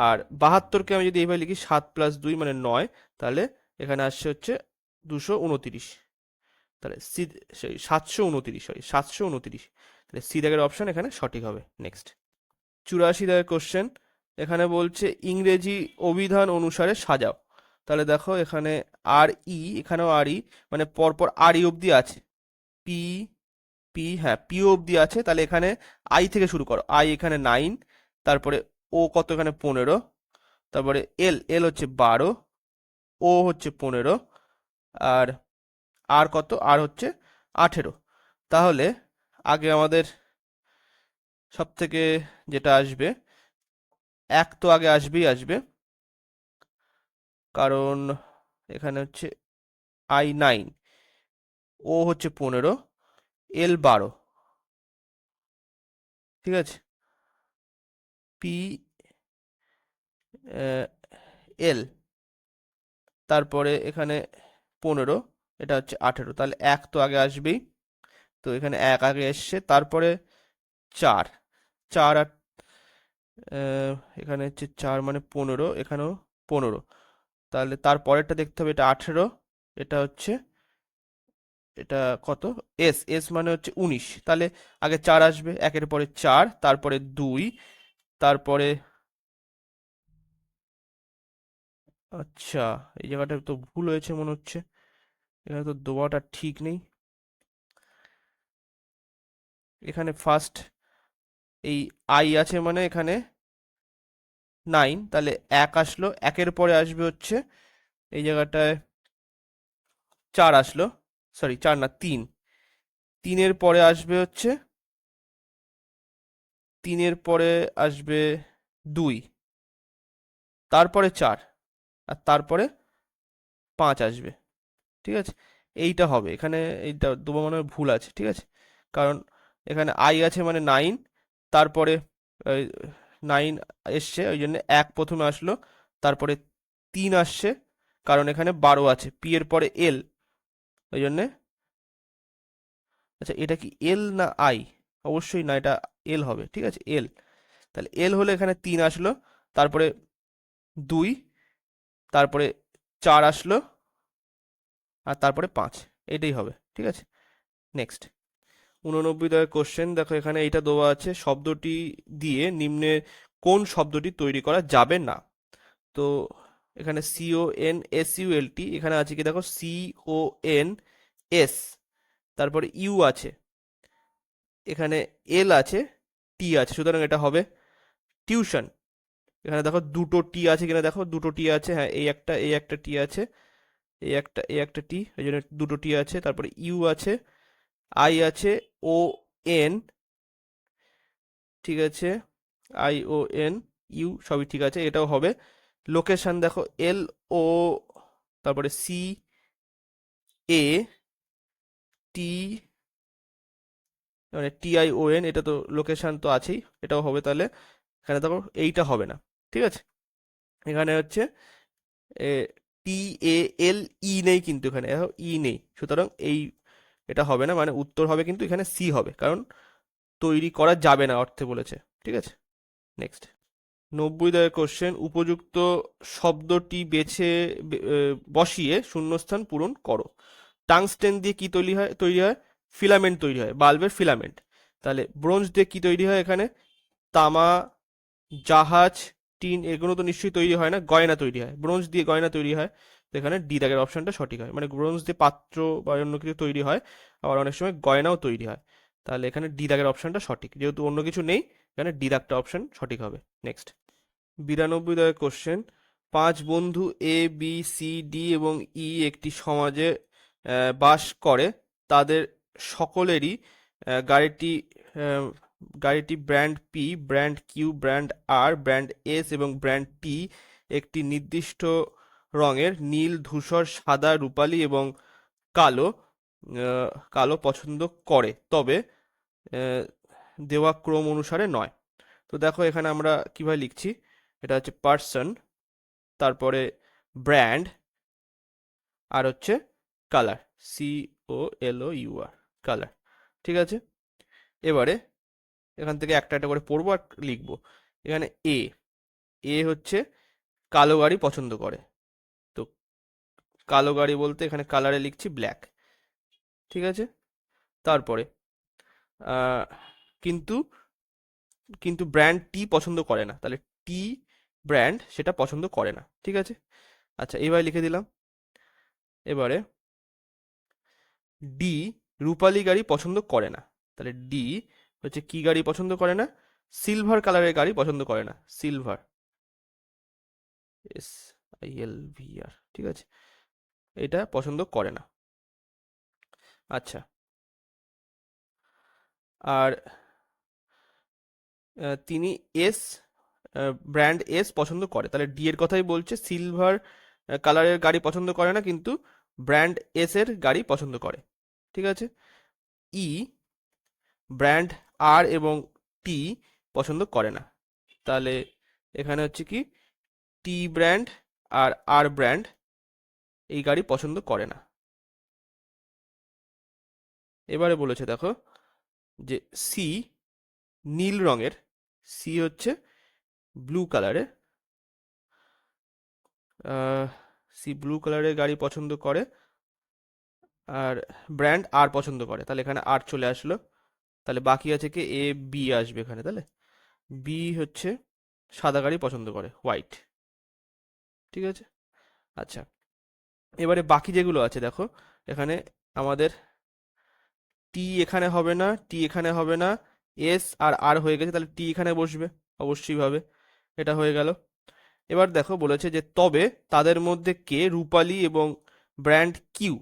আর 72কে আমি যদি এইভাবে লিখি, 7 প্লাস 2 মানে 9, তাহলে এখানে আসছে হচ্ছে 229, তাহলে সি, সেই 729, সরি 729, তাহলে সি দাগের অপশন এখানে সঠিক হবে। নেক্সট 84 দাগের কোশ্চেন, এখানে বলছে ইংরেজি অভিধান অনুসারে সাজাও। তাহলে দেখো এখানে আর ই, এখানেও আর ই, মানে পরপর আর ই অবধি আছে, পি, পি, হ্যাঁ পি অবধি আছে, তাহলে এখানে আই থেকে শুরু করো, আই এখানে 9, তারপরে ও কত এখানে 15, তারপরে এল, এল হচ্ছে 12, ও হচ্ছে 15, আর আর কত, আর হচ্ছে 18। তাহলে আগে আমাদের সব থেকে যেটা আসবে, এক তো আগে আসবেই আসবে, কারণ এখানে হচ্ছে আই 9, ও হচ্ছে 15, এল 12। ঠিক আছে, পি, এল, তারপরে এখানে 15, এটা হচ্ছে 18, তাহলে 1 তো আগে আসবেই। তো এখানে 1 আগে এসছে, তারপরে 4, 4 আর আহ, এখানে হচ্ছে 4 মানে 15, এখানেও 15, তাহলে তারপরেরটা দেখতে হবে, এটা 18, এটা হচ্ছে, এটা কত, এস, এস মানে হচ্ছে 19, তাহলে আগে 4 আসবে, একের পরে 4, তারপরে 2, তারপরে, আচ্ছা, এই জায়গাটা তো ভুল হয়েছে মনে হচ্ছে, এখানে তো দেওয়াটা ঠিক নেই। এখানে ফার্স্ট এই আই আছে মানে এখানে 9, তাহলে 1 আসলো, একের পরে আসবে হচ্ছে এই জায়গাটায় 4 আসলো, সরি 4 না 3, 3-এর পরে আসবে হচ্ছে, 3-এর পরে আসবে 2, তারপরে 4, আর তারপরে 5 আসবে, ঠিক আছে। এইটা হবে এখানে, এইটা দেবো মনে হয় ভুল আছে, ঠিক আছে, কারণ এখানে আই আছে মানে 9, তারপরে 9 এসছে, ওই জন্য 1 প্রথমে আসলো, তারপরে 3 আসছে, কারণ এখানে 12 আছে, পি এর পরে এল, ওই জন্যে, আচ্ছা এটা কি এল না আই, অবশ্যই না, এটা এল হবে, ঠিক আছে, এল, তাহলে এল হলে এখানে 3 আসলো, তারপরে 2, তারপরে 4 আসলো, আর তারপরে 5, এটাই হবে, ঠিক আছে। নেক্সট, 89 কোশ্চেন, দেখো এখানে এইটা দেওয়া আছে, শব্দটি দিয়ে নিম্নের কোন শব্দটি তৈরি করা যাবে না। তো এখানে CONSULT, এখানে আছে কি দেখো, CONS, তারপরে ইউ আছে, এখানে এল আছে, টি আছে, সুতরাং এটা হবে টিউশন। এখানে দেখো দুটো টি আছে কিনা, দেখো দুটো টি আছে, হ্যাঁ, এই একটা টি আছে, এই একটা টি, এই জন্য দুটো টি আছে, তারপরে ইউ আছে, আই আছে, ও এন, ঠিক আছে, ION, ইউ, সবই ঠিক আছে, এটাও হবে। লোকেশন দেখো, LO, তারপরে CAT, মানে TION, এটা তো লোকেশন তো আছেই, এটাও হবে, তাহলে এখানে দেখো এইটা হবে না, ঠিক আছে। এখানে হচ্ছে TALE নেই, কিন্তু এখানে দেখো ই নেই, সুতরাং এটা হবে না, মানে উত্তর হবে কিন্তু এখানে সি হবে, কারণ তৈরি করা যাবে না অর্থে বলেছে, ঠিক আছে। নেক্সট, 90 কোশ্চেন, উপযুক্ত শব্দটি বেছে বসিয়ে শূন্যস্থান পূরণ করো। টাংস্টেন দিয়ে কি তৈরি হয় ফিলামেন্ট তৈরি হয়, বাল্বের ফিলামেন্ট। তাহলে ব্রোঞ্জ দিয়ে কি তৈরি হয় এখানে, তামা, জাহাজ, টিন, এগুলো তো নিশ্চয়ই তৈরি হয় না, গয়না তৈরি হয়, ব্রোঞ্জ দিয়ে গয়না তৈরি হয়, তো এখানে ডি দাগের অপশনটা সঠিক হয়, মানে ব্রোঞ্জ দিয়ে পাত্র বা অন্য কিছু তৈরি হয়, আবার অনেক সময় গয়নাও তৈরি হয়, তাহলে এখানে ডি দাগের অপশনটা সঠিক, যেহেতু অন্য কিছু নেই, এখানে ডি দাগটা অপশন সঠিক হবে। নেক্সট, 92 কোশ্চেন, 5 বন্ধু ABCD এবং ই একটি সমাজে বাস করে, তাদের সকলেরই গাড়িটি, আহ, গাড়িটি brand P, brand Q, brand R, brand S এবং ব্র্যান্ড টি একটি নির্দিষ্ট রঙের, নীল, ধূসর, সাদা, রূপালী এবং কালো, কালো পছন্দ করে, তবে আহ, দেওয়া ক্রম অনুসারে নয়। তো দেখো এখানে আমরা কিভাবে লিখছি, এটা হচ্ছে পার্সন, তারপরে ব্র্যান্ড, আর হচ্ছে কালার, COLOUR, কালার, ঠিক আছে। এবারে এখান থেকে একটা একটা করে পড়বো আর লিখবো। এখানে এ, এ হচ্ছে কালো গাড়ি পছন্দ করে, তো কালো গাড়ি বলতে এখানে কালারে লিখছি ব্ল্যাক, ঠিক আছে। তারপরে আহ, কিন্তু কিন্তু ব্র্যান্ড টি পছন্দ করে না, তাহলে টি ব্র্যান্ড সেটা পছন্দ করে না, ঠিক আছে। আচ্ছা, এবার লিখে দিলাম। এবারে ডি, রূপালী গাড়ি পছন্দ করে না, তাহলে ডি হচ্ছে কি গাড়ি পছন্দ করে না, সিলভার কালারের গাড়ি পছন্দ করে না, সিলভার, SILVR, ঠিক আছে, এটা পছন্দ করে না। আচ্ছা, আর তিনি এস, ব্র্যান্ড এস পছন্দ করে, তাহলে ডি এর কথাই বলছে, সিলভার কালারের গাড়ি পছন্দ করে না, কিন্তু ব্র্যান্ড এস এর গাড়ি পছন্দ করে, ঠিক আছে। ই, ব্র্যান্ড আর এবং টি পছন্দ করে না, তাহলে এখানে হচ্ছে কি, টি ব্র্যান্ড আর আর ব্র্যান্ড এই গাড়ি পছন্দ করে না, এবারে বলেছে দেখো যে সি নীল রঙের, সি হচ্ছে ব্লু কালারের, সি ব্লু কালারের গাড়ি পছন্দ করে আর ব্র্যান্ড আর পছন্দ করে, তাহলে এখানে আর চলে আসলো। তাহলে বাকি আছে কি, এ বি আসবে এখানে, তাহলে বি হচ্ছে সাদা গাড়ি পছন্দ করে, হোয়াইট। ঠিক আছে। আচ্ছা, এবারে বাকি যেগুলো আছে দেখো, এখানে আমাদের টি এখানে হবে না, টি এখানে হবে না, এস আর আর হয়ে গেছে, তাহলে টি এখানে বসবে, অবশ্যই ভাবে। এটা হয়ে গেল। এবার দেখো বলেছে যে তবে তাদের মধ্যে কে রূপালী এবং ব্র্যান্ড কিউ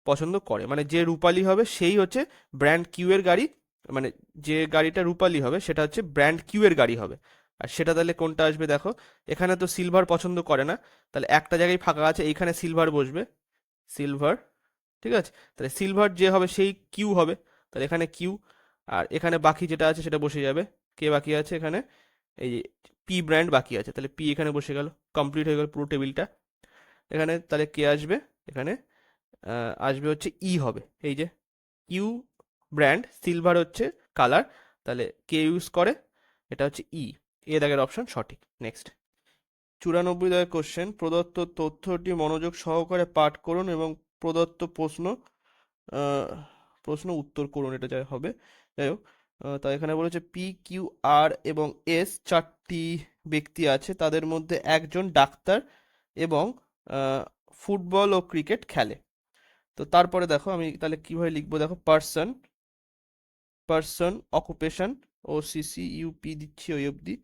পছন্দ করে, মানে যে রূপালী হবে সেই হচ্ছে ব্র্যান্ড কিউ এর গাড়ি, মানে যে গাড়িটা রূপালী হবে সেটা হচ্ছে ব্র্যান্ড কিউ এর গাড়ি হবে। আর সেটা তাহলে কোনটা আসবে দেখো, এখানে তো সিলভার পছন্দ করে না, তাহলে একটা জায়গায় ফাঁকা আছে, এইখানে সিলভার বসবে, সিলভার। ঠিক আছে, তাহলে সিলভার যে হবে সেই কিউ হবে, তাহলে এখানে কিউ। আর এখানে বাকি যেটা আছে সেটা বসে যাবে, কে বাকি আছে এখানে, এই যে পি ব্র্যান্ড বাকি আছে, তাহলে পি এখানে বসে গেল, কমপ্লিট হয়ে গেল পুরো টেবিলটা। এখানে তাহলে কে আসবে, এখানে আসবে হচ্ছে ই হবে, এই যে ইউ ব্র্যান্ড, সিলভার হচ্ছে কালার, তাহলে কে ইউজ করে, এটা হচ্ছে ই, এ দাগের অপশন সঠিক। নেক্সট, 94 দাগের কোশ্চেন, প্রদত্ত তথ্যটি মনোযোগ সহকারে পাঠ করুন এবং প্রদত্ত আহ, প্রশ্ন উত্তর করুন, এটা যাই হবে। যাই হোক, তা এখানে বলেছে পি কিউ আর এবং এস চারটি ব্যক্তি আছে, তাদের মধ্যে একজন ডাক্তার এবং আহ, ফুটবল ও ক্রিকেট খেলে। তো তারপরে দেখো আমি তাহলে কিভাবে লিখবো, দেখো পার্সন, পার্সন অকুপেশন ও সিসি ইউপি দিচ্ছি ওই অবধি,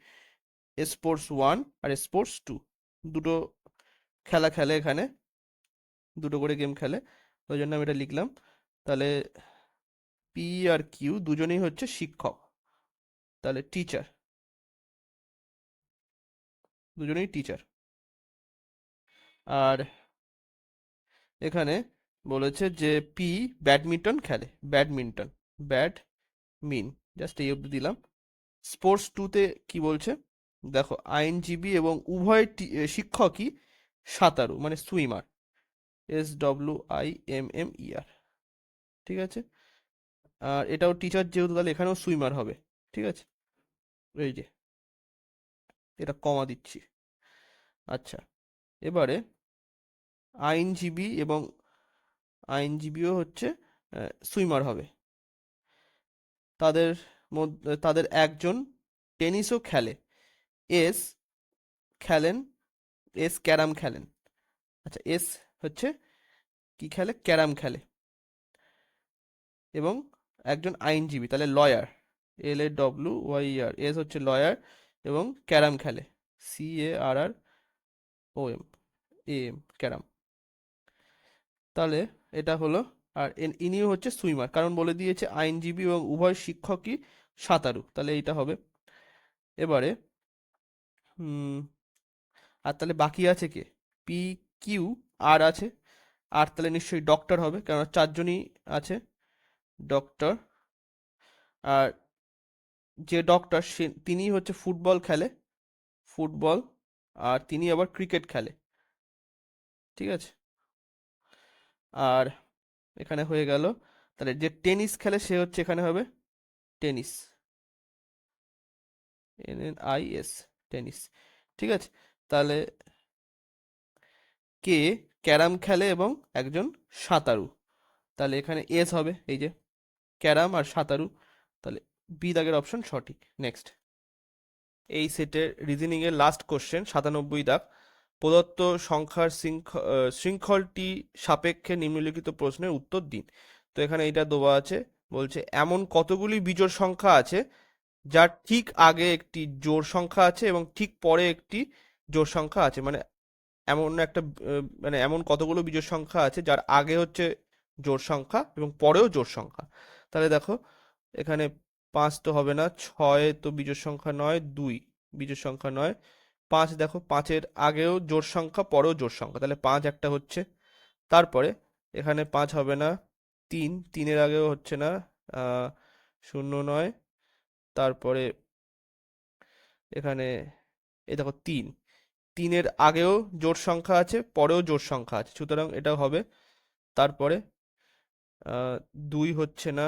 স্পোর্টস ওয়ান আর স্পোর্টস টু, দুটো খেলা খেলে এখানে, দুটো করে গেম খেলে, ওই জন্য আমি এটা লিখলাম। তাহলে পি আর কিউ দুজনেই হচ্ছে শিক্ষক, তাহলে টিচার, দুজনেই টিচার। আর এখানে বলেছে যে পি ব্যাডমিন্টন খেলে, ব্যাডমিন্টন, ব্যাডমিন, জাস্ট এই অবধি দিলাম। স্পোর্টস টুতে কি বলছে দেখো, আইনজীবী এবং উভয় শিক্ষকই সাঁতারু, মানে সুইমার, SWIMMER। ঠিক আছে, আর এটাও টিচার যেহেতু, তাহলে এখানেও সুইমার হবে। ঠিক আছে, এই যে এটা কমা দিচ্ছি। আচ্ছা, এবারে আইনজীবী এবং আইনজীবীও হচ্ছে সুইমার হবে, তাদের মধ্যে তাদের একজন টেনিসও খেলে, এস খেলেন, এস ক্যারাম খেলেন। আচ্ছা, এস হচ্ছে কি খেলে, ক্যারাম খেলে, এবং একজন আইনজীবী, তাহলে লয়ার, LAWYER, এস হচ্ছে লয়ার এবং ক্যারাম খেলে, CARROM, AM, ক্যারাম। তাহলে এটা হলো। আর ইনিও হচ্ছে সুইমার, কারণ বলে দিয়েছে আইনজীবী এবং উভয় শিক্ষকই সাঁতারু, তাহলে এইটা হবে। এবারে হুম, আর তাহলে বাকি আছে কে, পি কিউ আর আছে, আর তাহলে নিশ্চয়ই ডক্টর হবে, কারণ চারজনই আছে, ডক্টর। আর যে ডক্টর সে তিনি হচ্ছে ফুটবল খেলে, ফুটবল, আর তিনি আবার ক্রিকেট খেলে। ঠিক আছে, আর এখানে হয়ে গেল। তাহলে যে টেনিস খেলে সে হচ্ছে এখানে হবে টেনিস, NNIS, টেনিস। ঠিক আছে, তাহলে কে ক্যারাম খেলে এবং একজন সাঁতারু, তাহলে এখানে এস হবে, এই যে ক্যারাম আর সাঁতারু, তাহলে বি দাগের অপশন সঠিক। নেক্সট, এই সেটের রিজনিং এর লাস্ট কোশ্চেন, 97 দাগ, প্রদত্ত সংখ্যার শৃঙ্খলটি সাপেক্ষে নিম্নলিখিত প্রশ্নের উত্তর দিন। তো এখানে এইটা দেওয়া আছে, বলছে এমন কতগুলি বিজোড় সংখ্যা আছে যার ঠিক আগে একটি জোড় সংখ্যা আছে এবং ঠিক পরে একটি জোড় সংখ্যা আছে, মানে এমন একটা মানে এমন কতগুলো বিজোড় সংখ্যা আছে যার আগে হচ্ছে জোড় সংখ্যা এবং পরেও জোড় সংখ্যা। তাহলে দেখো এখানে 5 তো হবে না, 6 তো বিজোড় সংখ্যা নয়, 2 বিজোড় সংখ্যা নয়, 5 দেখো 5-এর আগেও জোড় সংখ্যা পরেও জোড় সংখ্যা, তাহলে 5 একটা হচ্ছে। তারপরে এখানে 5 হবে না, 3-এর আগেও হচ্ছে না, 0 নয়। তারপরে এখানে এই দেখো 3-এর আগেও জোড় সংখ্যা আছে, পরেও জোড় সংখ্যা আছে, সুতরাং এটাও হবে। তারপরে দুই হচ্ছে না,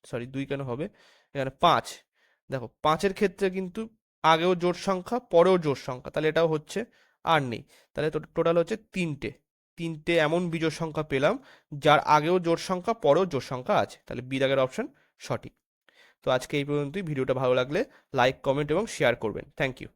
সরি দুই কেন হবে, এখানে পাঁচ। দেখো পাঁচের ক্ষেত্রে কিন্তু আগেও জোড় সংখ্যা পরেও জোড় সংখ্যা, তাহলে এটাও হচ্ছে, আর নেই। তাহলে টোটাল হচ্ছে তিনটে, তিনটে এমন বিজোড় সংখ্যা পেলাম যার আগেও জোড় সংখ্যা পরেও জোড় সংখ্যা আছে, তাহলে বি দাগের অপশন সঠিক। তো আজকে এই পর্যন্তই। ভিডিওটা ভালো লাগলে লাইক, কমেন্ট এবং শেয়ার করবেন। Thank you.